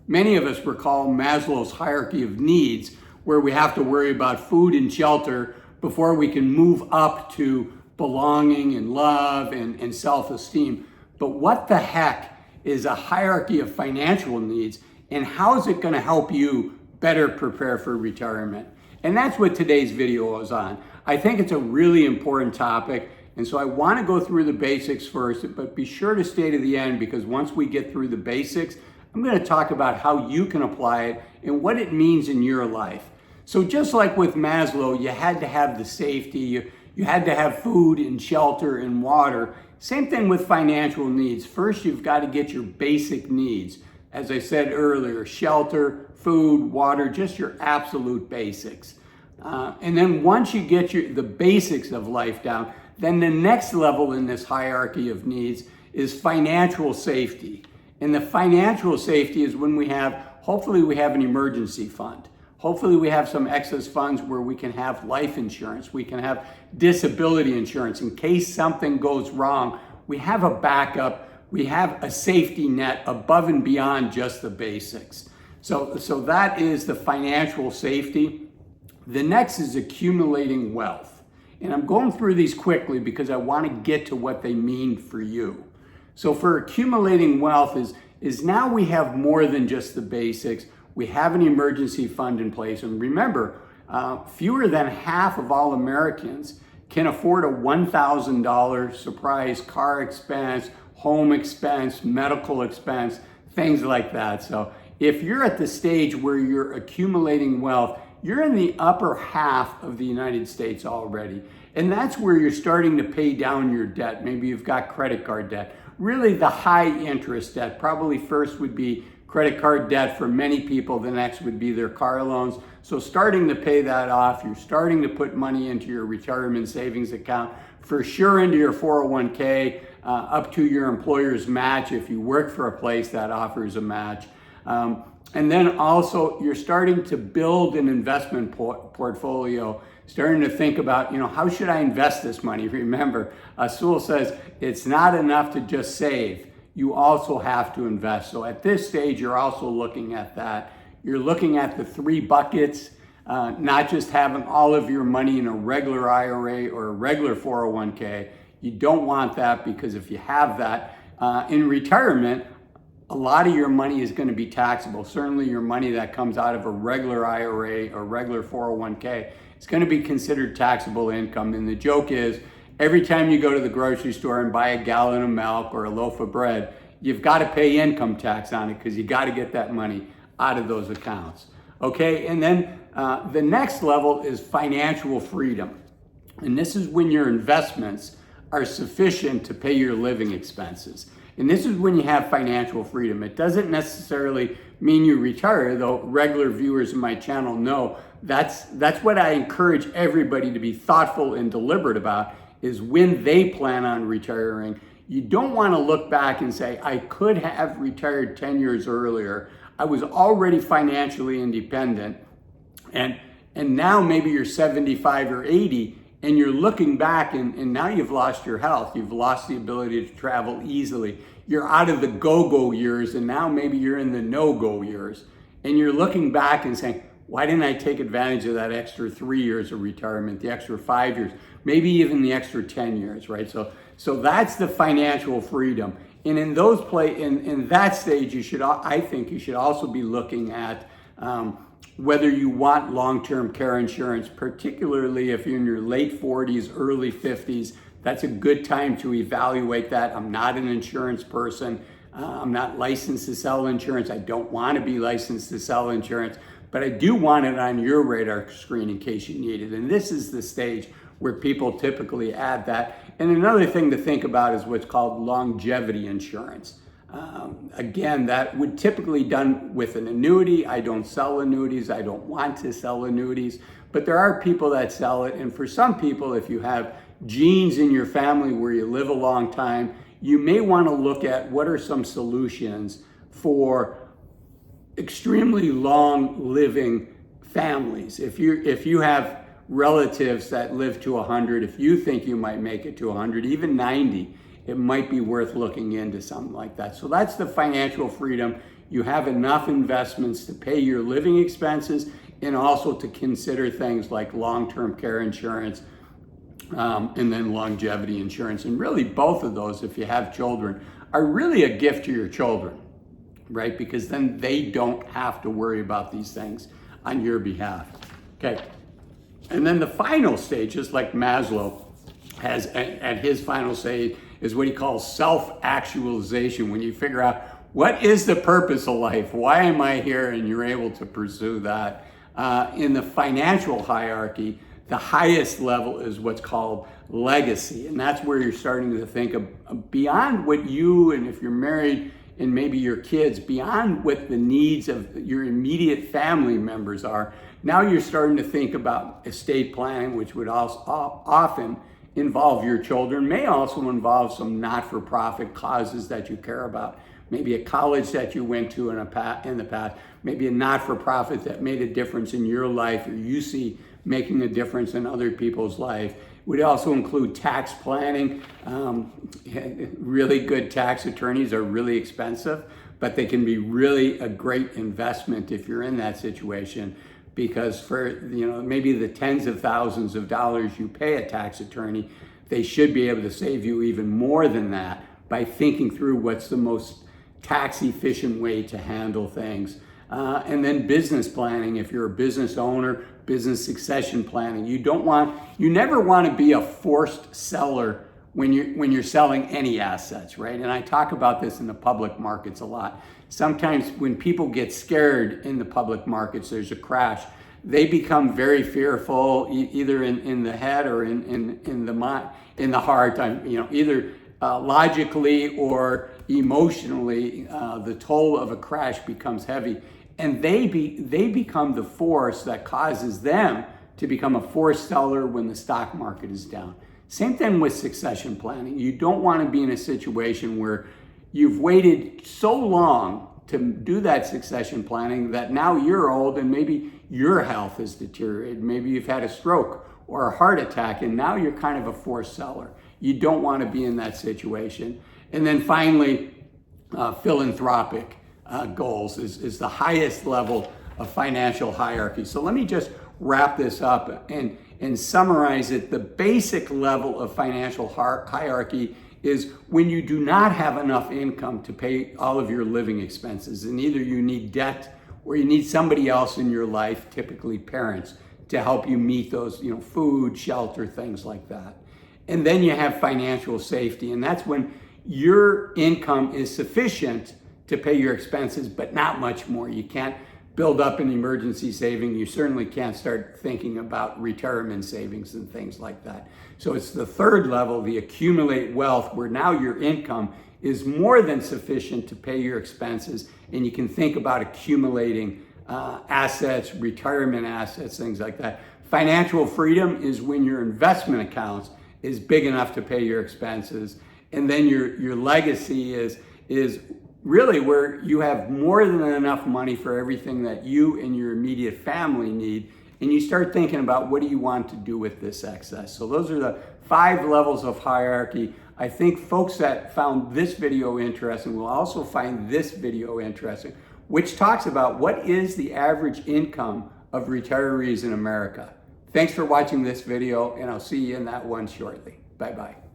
Many of us recall Maslow's hierarchy of needs, where we have to worry about food and shelter before we can move up to belonging and love and self-esteem. But what the heck is a hierarchy of financial needs, and how is it going to help you better prepare for retirement? And that's what today's video is on. I think it's a really important topic, and so I want to go through the basics first, but be sure to stay to the end, because once we get through the basics, I'm going to talk about how you can apply it and what it means in your life. So just like with Maslow, you had to have the safety, you had to have food and shelter and water. Same thing with financial needs. First, you've got to get your basic needs. As I said earlier, shelter, food, water, just your absolute basics. And then once you get the basics of life down, then the next level in this hierarchy of needs is financial safety. And the financial safety is when hopefully we have an emergency fund. Hopefully we have some excess funds where we can have life insurance. We can have disability insurance. In case something goes wrong, we have a backup. We have a safety net above and beyond just the basics. So that is the financial safety. The next is accumulating wealth. And I'm going through these quickly because I want to get to what they mean for you. So for accumulating wealth is now we have more than just the basics. We have an emergency fund in place. And remember, fewer than half of all Americans can afford a $1,000 surprise car expense, home expense, medical expense, things like that. So if you're at the stage where you're accumulating wealth, you're in the upper half of the United States already. And that's where you're starting to pay down your debt. Maybe you've got credit card debt. Really the high interest debt. Probably first would be credit card debt for many people. The next would be their car loans. So starting to pay that off, you're starting to put money into your retirement savings account, for sure into your 401k, up to your employer's match. If you work for a place that offers a match. And then also you're starting to build an investment portfolio, starting to think about, how should I invest this money? Remember, Azul says it's not enough to just save. You also have to invest. So at this stage, you're also looking at that. You're looking at the 3 buckets, not just having all of your money in a regular IRA or a regular 401k. You don't want that, because if you have that in retirement, a lot of your money is going to be taxable. Certainly your money that comes out of a regular IRA or regular 401k is going to be considered taxable income. And the joke is, every time you go to the grocery store and buy a gallon of milk or a loaf of bread, you've got to pay income tax on it, because you got to get that money out of those accounts. Okay, and then the next level is financial freedom. And this is when your investments are sufficient to pay your living expenses. And this is when you have financial freedom. It doesn't necessarily mean you retire, though regular viewers of my channel know that's what I encourage everybody to be thoughtful and deliberate about, is when they plan on retiring. You don't want to look back and say, I could have retired 10 years earlier. I was already financially independent. And now maybe you're 75 or 80, and you're looking back and now you've lost your health. You've lost the ability to travel easily. You're out of the go-go years, and now maybe you're in the no-go years. And you're looking back and saying, why didn't I take advantage of that extra 3 years of retirement, the extra 5 years, maybe even the extra 10 years, right? So that's the financial freedom. And in that stage, I think you should also be looking at whether you want long-term care insurance, particularly if you're in your late 40s, early 50s. That's a good time to evaluate that. I'm not an insurance person. I'm not licensed to sell insurance. I don't want to be licensed to sell insurance, but I do want it on your radar screen in case you need it. And this is the stage where people typically add that. And another thing to think about is what's called longevity insurance. Again, that would typically be done with an annuity. I don't sell annuities. I don't want to sell annuities, but there are people that sell it. And for some people, if you have genes in your family where you live a long time, you may want to look at what are some solutions for extremely long living families. If you have relatives that live to 100, if you think you might make it to 100, even 90, it might be worth looking into something like that. So that's the financial freedom. you have enough investments to pay your living expenses and also to consider things like long-term care insurance, and then longevity insurance. And really both of those, if you have children, are really a gift to your children, right? Because then they don't have to worry about these things on your behalf. Okay. And then the final stage, just like Maslow has at his final stage, is what he calls self-actualization. When you figure out what is the purpose of life, why am I here, and you're able to pursue that. In the financial hierarchy, the highest level is what's called legacy. And that's where you're starting to think of beyond what you, and if you're married, and maybe your kids, beyond what the needs of your immediate family members are. Now you're starting to think about estate planning, which would also often involve your children, may also involve some not-for-profit causes that you care about. Maybe a college that you went to in the past, maybe a not-for-profit that made a difference in your life, or you see making a difference in other people's life. Would also include tax planning. Really good tax attorneys are really expensive, but they can be really a great investment if you're in that situation, because for maybe the tens of thousands of dollars you pay a tax attorney, they should be able to save you even more than that by thinking through what's the most tax efficient way to handle things. And then business planning. If you're a business owner, business succession planning. You never want to be a forced seller when you're selling any assets, right? And I talk about this in the public markets a lot. Sometimes when people get scared in the public markets, there's a crash, they become very fearful, either in the head or in the mind, in the heart. Either logically or emotionally, the toll of a crash becomes heavy. And they become the force that causes them to become a forced seller when the stock market is down. Same thing with succession planning. You don't want to be in a situation where you've waited so long to do that succession planning that now you're old and maybe your health has deteriorated. Maybe you've had a stroke or a heart attack and now you're kind of a forced seller. You don't want to be in that situation. And then finally, philanthropic goals is the highest level of financial hierarchy. So let me just wrap this up and summarize it. The basic level of financial hierarchy is when you do not have enough income to pay all of your living expenses, and either you need debt or you need somebody else in your life, typically parents, to help you meet those, food, shelter, things like that. And then you have financial safety, and that's when your income is sufficient to pay your expenses, but not much more. You can't build up an emergency saving. You certainly can't start thinking about retirement savings and things like that. So it's the third level, the accumulate wealth, where now your income is more than sufficient to pay your expenses, and you can think about accumulating assets, retirement assets, things like that. Financial freedom is when your investment accounts is big enough to pay your expenses. And then your legacy is really where you have more than enough money for everything that you and your immediate family need, and you start thinking about what do you want to do with this excess. So those are the 5 levels of hierarchy. I think folks that found this video interesting will also find this video interesting, which talks about what is the average income of retirees in America. Thanks for watching this video, and I'll see you in that one shortly. Bye-bye.